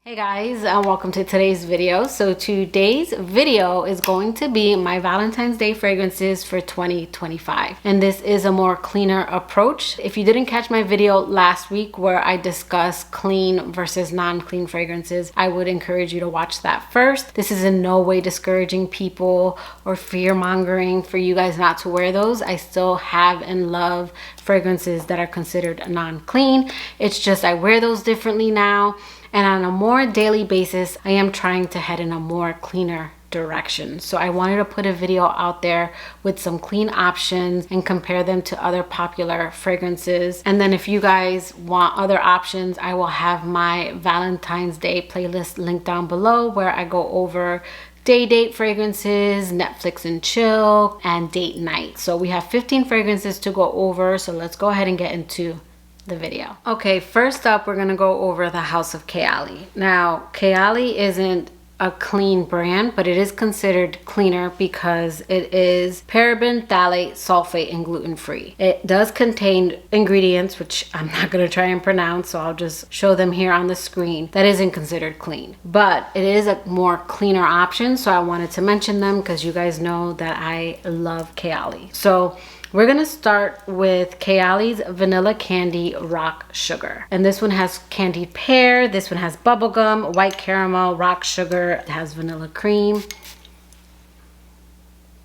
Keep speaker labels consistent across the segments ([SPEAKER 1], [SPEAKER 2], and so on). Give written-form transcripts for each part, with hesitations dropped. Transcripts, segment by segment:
[SPEAKER 1] Hey guys, and welcome to today's video. So today's video is going to be my Valentine's Day fragrances for 2025. And this is a more cleaner approach. If you didn't catch my video last week where I discussed clean versus non-clean fragrances, I would encourage you to watch that first. This is in no way discouraging people or fear-mongering for you guys not to wear those. I still have and love fragrances that are considered non-clean. It's just I wear those differently now. And on a more daily basis, I am trying to head in a more cleaner direction. So I wanted to put a video out there with some clean options and compare them to other popular fragrances. And then if you guys want other options, I will have my Valentine's Day playlist linked down below where I go over day date fragrances, Netflix and chill, and date night. So we have 15 fragrances to go over. So let's go ahead and get into the video. Okay, first up, we're gonna go over the House of Kayali. Now, Kayali isn't a clean brand, but it is considered cleaner because it is paraben, phthalate, sulfate, and gluten-free. It does contain ingredients, which I'm not gonna try and pronounce, so I'll just show them here on the screen, that isn't considered clean. But it is a more cleaner option, so I wanted to mention them because you guys know that I love Kayali. So we're gonna start with Kayali's Vanilla Candy Rock Sugar. And this one has candied pear, this one has bubblegum, white caramel, rock sugar, it has vanilla cream.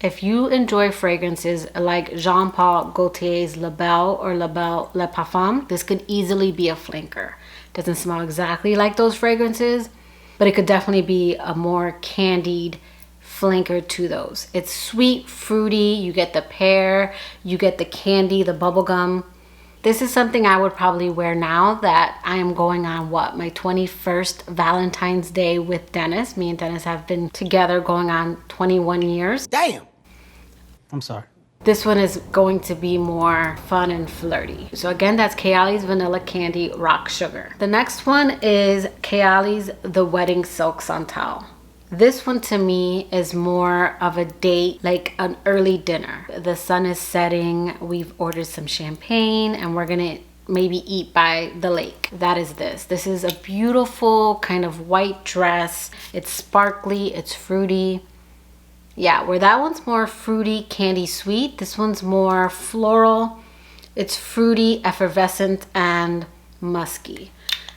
[SPEAKER 1] If you enjoy fragrances like Jean-Paul Gaultier's La Belle or La Belle Le Parfum, this could easily be a flanker. Doesn't smell exactly like those fragrances, but it could definitely be a more candied flanker to those. It's sweet, fruity, you get the pear, you get the candy, the bubblegum. This is something I would probably wear now that I am going on my 21st Valentine's Day with Dennis. Me and Dennis have been together going on 21 years.
[SPEAKER 2] Damn! I'm sorry.
[SPEAKER 1] This one is going to be more fun and flirty. So again, that's Kayali's Vanilla Candy Rock Sugar. The next one is Kayali's The Wedding Silk Santal. This one to me is more of a date, like an early dinner. The sun is setting, we've ordered some champagne, and we're gonna maybe eat by the lake. That is this. This is a beautiful kind of white dress. It's sparkly, it's fruity. Yeah, where that one's more fruity, candy sweet, this one's more floral. It's fruity, effervescent, and musky.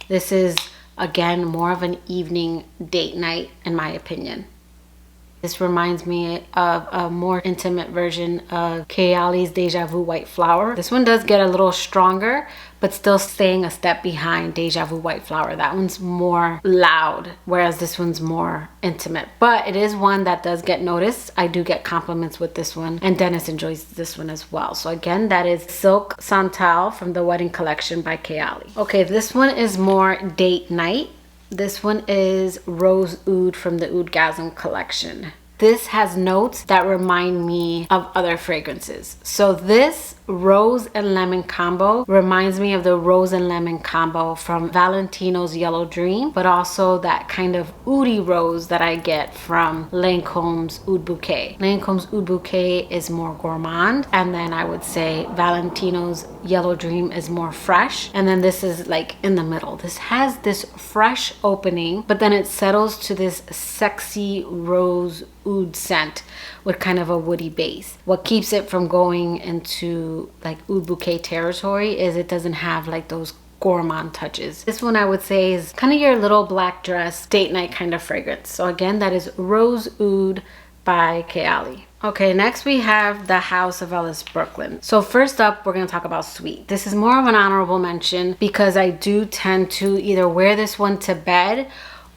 [SPEAKER 1] This is again, more of an evening date night, in my opinion. This reminds me of a more intimate version of Kayali's Deja Vu White Flower. This one does get a little stronger, but still staying a step behind Deja Vu White Flower. That one's more loud, whereas this one's more intimate. But it is one that does get noticed. I do get compliments with this one, and Dennis enjoys this one as well. So again, that is Silk Santal from the Wedding Collection by Kayali. Okay, this one is more date night. This one is Rose Oud from the Oudgasm collection. This has notes that remind me of other fragrances. So this rose and lemon combo reminds me of the rose and lemon combo from Valentino's Yellow Dream, but also that kind of oudi rose that I get from Lancome's Oud Bouquet. Lancome's Oud Bouquet is more gourmand, and then I would say Valentino's Yellow Dream is more fresh, and then this is like in the middle. This has this fresh opening, but then it settles to this sexy rose oud scent with kind of a woody base. What keeps it from going into like Oud Bouquet territory is it doesn't have like those gourmand touches. This one I would say is kind of your little black dress date night kind of fragrance. So again, that is Rose Oud by Kayali. Okay, next we have the House of Ellis Brooklyn. So first up, we're gonna talk about sweet. This is more of an honorable mention because I do tend to either wear this one to bed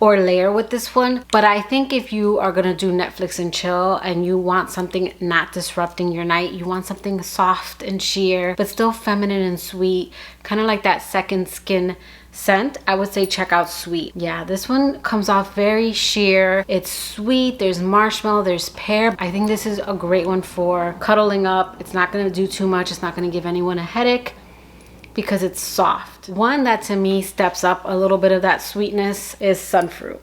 [SPEAKER 1] or layer with this one, but I think if you are gonna do Netflix and chill and you want something not disrupting your night, you want something soft and sheer but still feminine and sweet, kind of like that second skin scent, I would say check out Sweet. Yeah, this one comes off very sheer. It's sweet, there's marshmallow, there's pear. I think this is a great one for cuddling up. It's not gonna do too much, it's not gonna give anyone a headache because it's soft. One that to me steps up a little bit of that sweetness is Sunfruit.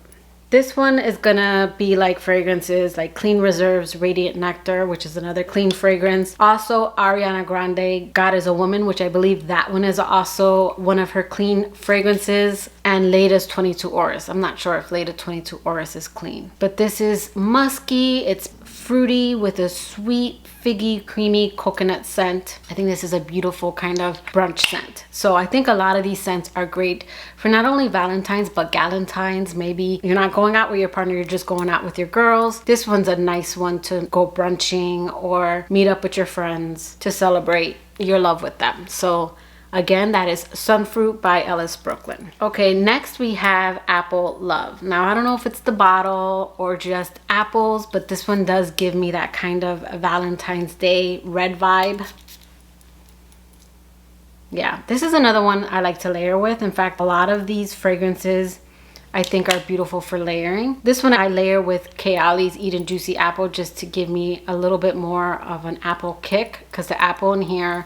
[SPEAKER 1] This one is gonna be like fragrances like Clean Reserves Radiant Nectar, which is another clean fragrance. Also Ariana Grande, God is a Woman, which I believe that one is also one of her clean fragrances. And Lada's 22 Oris. I'm not sure if Lada 22 Oris is clean. But this is musky, it's fruity with a sweet, figgy, creamy coconut scent. I think this is a beautiful kind of brunch scent. So I think a lot of these scents are great for not only Valentine's, but Galentine's. Maybe you're not going out with your partner, you're just going out with your girls. This one's a nice one to go brunching or meet up with your friends to celebrate your love with them. So again, that is Sunfruit by Ellis Brooklyn. Okay, next we have Apple Love. Now, I don't know if it's the bottle or just apples, but this one does give me that kind of Valentine's Day red vibe. Yeah, this is another one I like to layer with. In fact, a lot of these fragrances I think are beautiful for layering. This one I layer with Kayali's Eat and Juicy Apple just to give me a little bit more of an apple kick, because the apple in here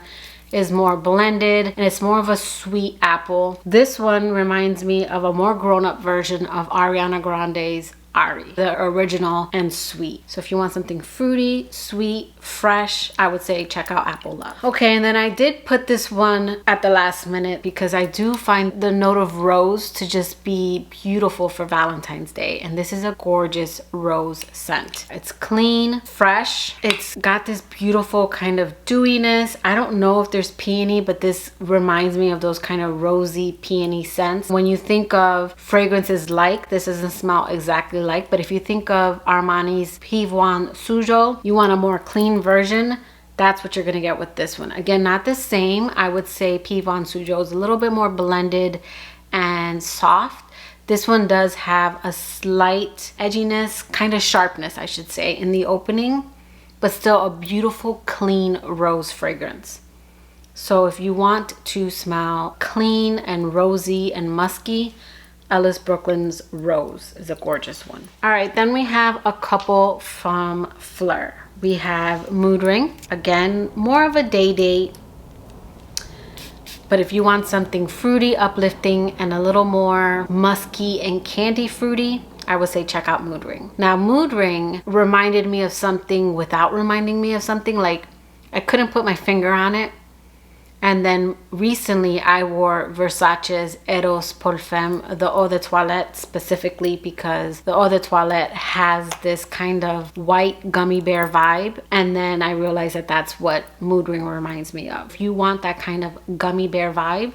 [SPEAKER 1] is more blended and it's more of a sweet apple. This one reminds me of a more grown-up version of Ariana Grande's Ari, the original and sweet. So if you want something fruity, sweet, fresh, I would say check out Apple Love. Okay, and then I did put this one at the last minute because I do find the note of rose to just be beautiful for Valentine's Day. And this is a gorgeous rose scent. It's clean, fresh. It's got this beautiful kind of dewiness. I don't know if there's peony, but this reminds me of those kind of rosy peony scents. When you think of fragrances like, this doesn't smell exactly like, but if you think of Armani's Pivon Sujo, you want a more clean version, that's what you're gonna get with this one. Again, not the same. I would say Pivon Sujo is a little bit more blended and soft. This one does have a slight edginess, kind of sharpness, I should say, in the opening, but still a beautiful, clean rose fragrance. So if you want to smell clean and rosy and musky, Ellis Brooklyn's Rose is a gorgeous one. All right, then we have a couple from Phlur. We have Mood Ring. Again, more of a day date. But if you want something fruity, uplifting, and a little more musky and candy fruity, I would say check out Mood Ring. Now, Mood Ring reminded me of something without reminding me of something. Like, I couldn't put my finger on it. And then recently I wore Versace's Eros Pour Femme, the Eau de Toilette, specifically because the Eau de Toilette has this kind of white gummy bear vibe. And then I realized that that's what Mood Ring reminds me of. If you want that kind of gummy bear vibe,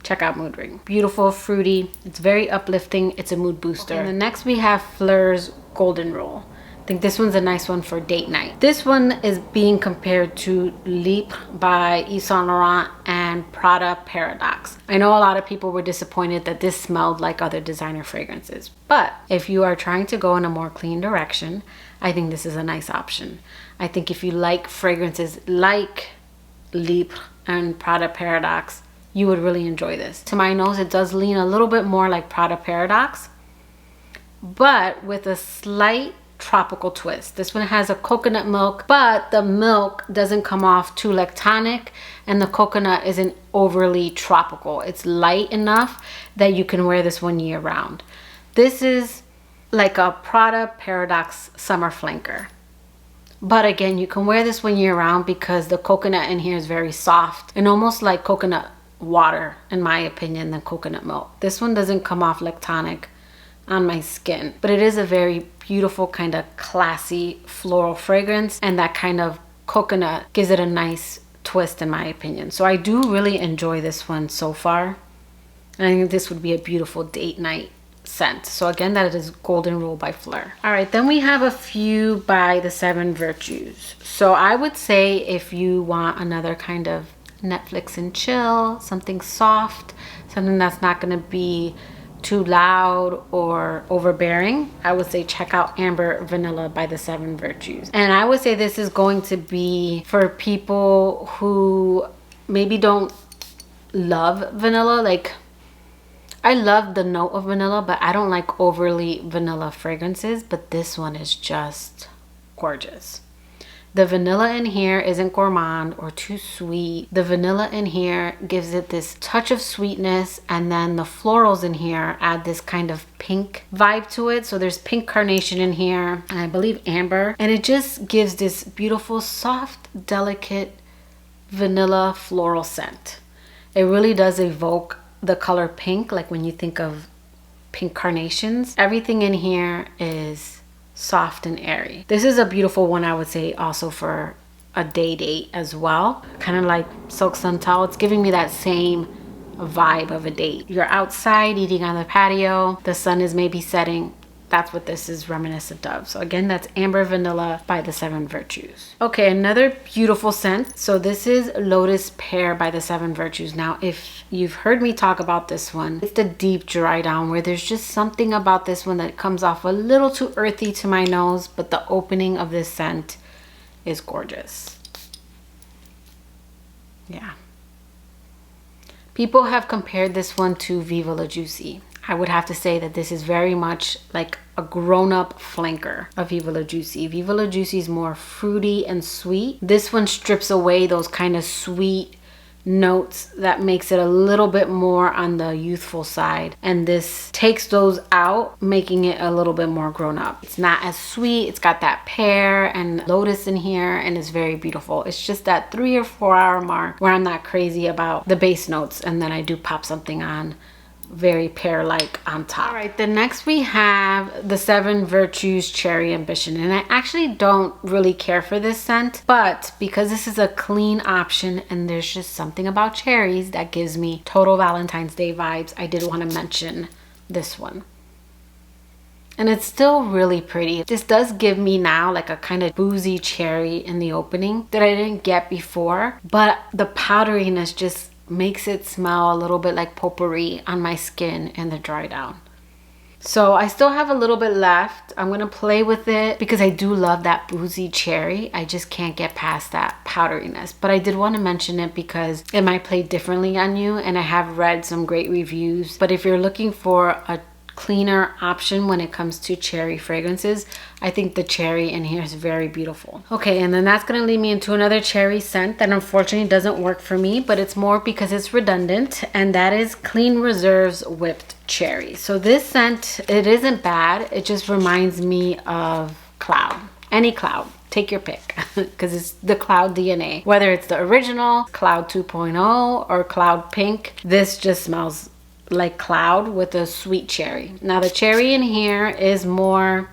[SPEAKER 1] check out Mood Ring. Beautiful, fruity, it's very uplifting, it's a mood booster. Okay, and then next we have Phlur's Golden Rule. I think this one's a nice one for date night. This one is being compared to Libre by Yves Saint Laurent and Prada Paradox. I know a lot of people were disappointed that this smelled like other designer fragrances, but if you are trying to go in a more clean direction, I think this is a nice option. I think if you like fragrances like Libre and Prada Paradox, you would really enjoy this. To my nose, it does lean a little bit more like Prada Paradox, but with a slight tropical twist. This one has a coconut milk, but the milk doesn't come off too lactonic and the coconut isn't overly tropical. It's light enough that you can wear this one year round. This is like a Prada Paradox summer flanker. But again, you can wear this one year round because the coconut in here is very soft and almost like coconut water, in my opinion, than coconut milk. This one doesn't come off lactonic on my skin, but it is a very beautiful kind of classy floral fragrance, and that kind of coconut gives it a nice twist in my opinion. So I do really enjoy this one so far, and I think this would be a beautiful date night scent. So again, that is Golden Rule by Phlur. All right, then we have a few by the Seven Virtues. So I would say if you want another kind of Netflix and chill, something soft, something that's not going to be too loud or overbearing, I would say check out Amber Vanilla by the Seven Virtues. And I would say this is going to be for people who maybe don't love vanilla. Like, I love the note of vanilla, but I don't like overly vanilla fragrances, but this one is just gorgeous. The vanilla in here isn't gourmand or too sweet. The vanilla in here gives it this touch of sweetness, and then the florals in here add this kind of pink vibe to it. So there's pink carnation in here, and I believe amber, and it just gives this beautiful, soft, delicate vanilla floral scent. It really does evoke the color pink, like when you think of pink carnations. Everything in here is soft and airy. This is a beautiful one, I would say, also for a day date as well. Kind of like Silk Santal. It's giving me that same vibe of a date. You're outside eating on the patio, the sun is maybe setting. That's what this is reminiscent of. So again, that's Amber Vanilla by the Seven Virtues. Okay, another beautiful scent. So this is Lotus Pear by the Seven Virtues. Now, if you've heard me talk about this one, it's the deep dry down, where there's just something about this one that comes off a little too earthy to my nose, but the opening of this scent is gorgeous. Yeah. People have compared this one to Viva La Juicy. I would have to say that this is very much like a grown-up flanker of Viva La Juicy. Viva La Juicy is more fruity and sweet. This one strips away those kind of sweet notes that makes it a little bit more on the youthful side, and this takes those out, making it a little bit more grown up. It's not as sweet. It's got that pear and lotus in here, and it's very beautiful. It's just that 3 or 4 hour mark where I'm not crazy about the base notes, and then I do pop something on very pear-like on top. All right, then next we have the Seven Virtues Cherry Ambition, and I actually don't really care for this scent, but because this is a clean option and there's just something about cherries that gives me total Valentine's Day vibes, I did want to mention this one. And it's still really pretty. This does give me now like a kind of boozy cherry in the opening that I didn't get before, but the powderiness just makes it smell a little bit like potpourri on my skin in the dry down. So I still have a little bit left. I'm gonna play with it because I do love that boozy cherry. I just can't get past that powderiness. But I did want to mention it because it might play differently on you, and I have read some great reviews. But if you're looking for a cleaner option when it comes to cherry fragrances, I think the cherry in here is very beautiful. Okay, and then that's gonna lead me into another cherry scent that unfortunately doesn't work for me, but it's more because it's redundant, and that is Clean Reserve's Whipped Cherry. So this scent, it isn't bad. It just reminds me of Cloud. Any Cloud. Take your pick, because it's the Cloud DNA. Whether it's the original, Cloud 2.0, or Cloud Pink, this just smells like Cloud with a sweet cherry. Now the cherry in here is more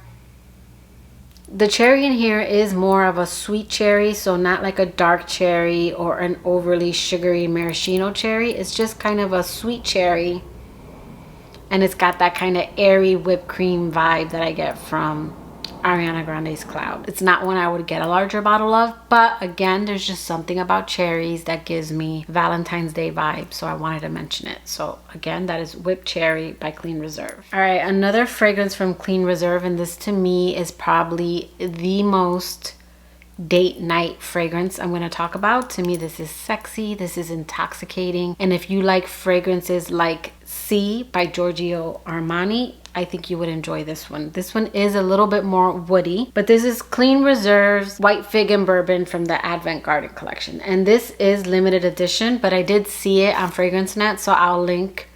[SPEAKER 1] of a sweet cherry, so not like a dark cherry or an overly sugary maraschino cherry. It's just kind of a sweet cherry, and it's got that kind of airy whipped cream vibe that I get from Ariana Grande's Cloud. It's not one I would get a larger bottle of, but again, there's just something about cherries that gives me Valentine's Day vibes, so I wanted to mention it. So again, that is Whipped Cherry by Clean Reserve. All right, another fragrance from Clean Reserve, and this to me is probably the most date night fragrance I'm going to talk about. To me, this is sexy, this is intoxicating, and if you like fragrances like C by Giorgio Armani, I think you would enjoy this one. This one is a little bit more woody, but this is Clean Reserve's White Fig and Bourbon from the Advent Garden collection. And this is limited edition, but I did see it on FragranceNet, so I'll link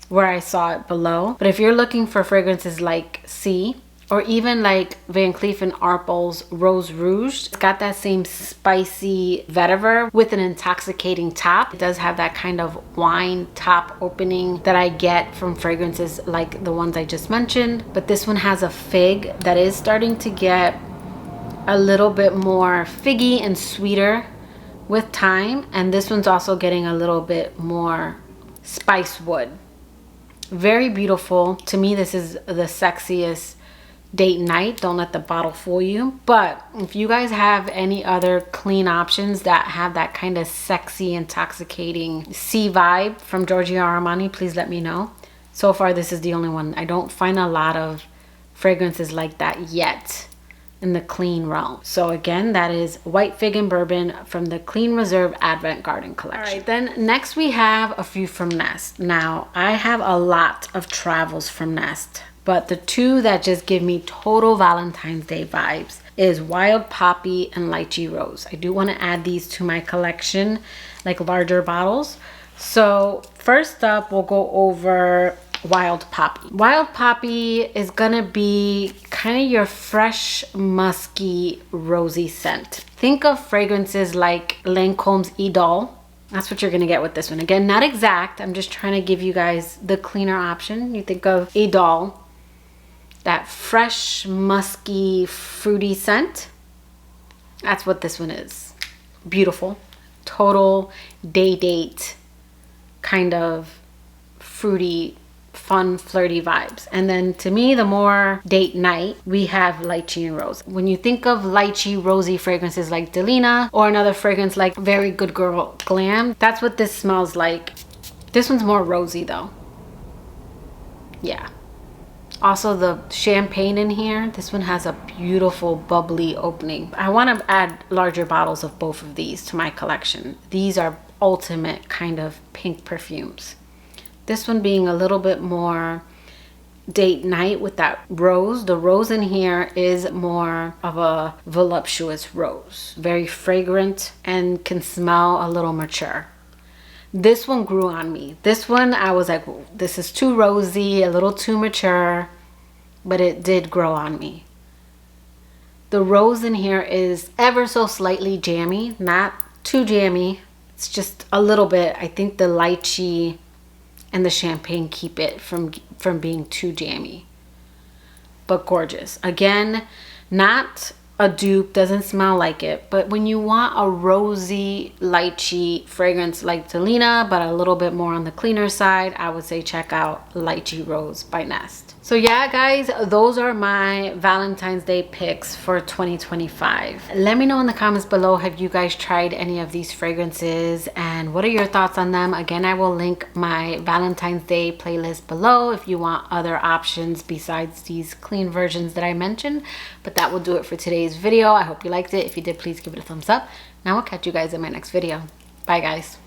[SPEAKER 1] where I saw it below. But if you're looking for fragrances like C, or even like Van Cleef & Arpels Rose Rouge, it's got that same spicy vetiver with an intoxicating top. It does have that kind of wine top opening that I get from fragrances like the ones I just mentioned. But this one has a fig that is starting to get a little bit more figgy and sweeter with time. And this one's also getting a little bit more spice wood. Very beautiful. To me, this is the sexiest date night. Don't let the bottle fool you. But if you guys have any other clean options that have that kind of sexy, intoxicating C vibe from Giorgio Armani, please let me know. So far, this is the only one. I don't find a lot of fragrances like that yet in the clean realm. So again, that is White Fig and Bourbon from the Clean Reserve Advent Garden collection. All right, then next we have a few from Nest. Now, I have a lot of travels from Nest, but the two that just give me total Valentine's Day vibes is Wild Poppy and Lychee Rose. I do want to add these to my collection, like larger bottles. So first up, we'll go over Wild Poppy. Wild Poppy is gonna be kind of your fresh, musky, rosy scent. Think of fragrances like Lancome's Idole. That's what you're gonna get with this one. Again, not exact. I'm just trying to give you guys the cleaner option. You think of Idole, that fresh, musky, fruity scent. That's what this one is. Beautiful. Total day date kind of fruity, fun, flirty vibes. And then to me, the more date night, we have Lychee and Rose. When you think of lychee, rosy fragrances like Delina or another fragrance like Very Good Girl Glam, that's what this smells like. This one's more rosy though. Yeah. Also the champagne in here, this one has a beautiful bubbly opening. I want to add larger bottles of both of these to my collection. These are ultimate kind of pink perfumes. This one being a little bit more date night with that rose. The rose in here is more of a voluptuous rose. Very fragrant and can smell a little mature. This one grew on me. This one, I was like, this is too rosy, a little too mature, but it did grow on me. The rose in here is ever so slightly jammy, not too jammy. It's just a little bit. I think the lychee and the champagne keep it from being too jammy. But gorgeous. Again, not a dupe, doesn't smell like it, but when you want a rosy lychee fragrance like Delina but a little bit more on the cleaner side, I would say check out Lychee Rose by Nest. So yeah guys, those are my Valentine's Day picks for 2025. Let me know in the comments below, have you guys tried any of these fragrances and what are your thoughts on them? Again, I will link my Valentine's Day playlist below if you want other options besides these clean versions that I mentioned. But that will do it for today's video. I hope you liked it. If you did, please give it a thumbs up. Now I'll catch you guys in my next video. Bye guys.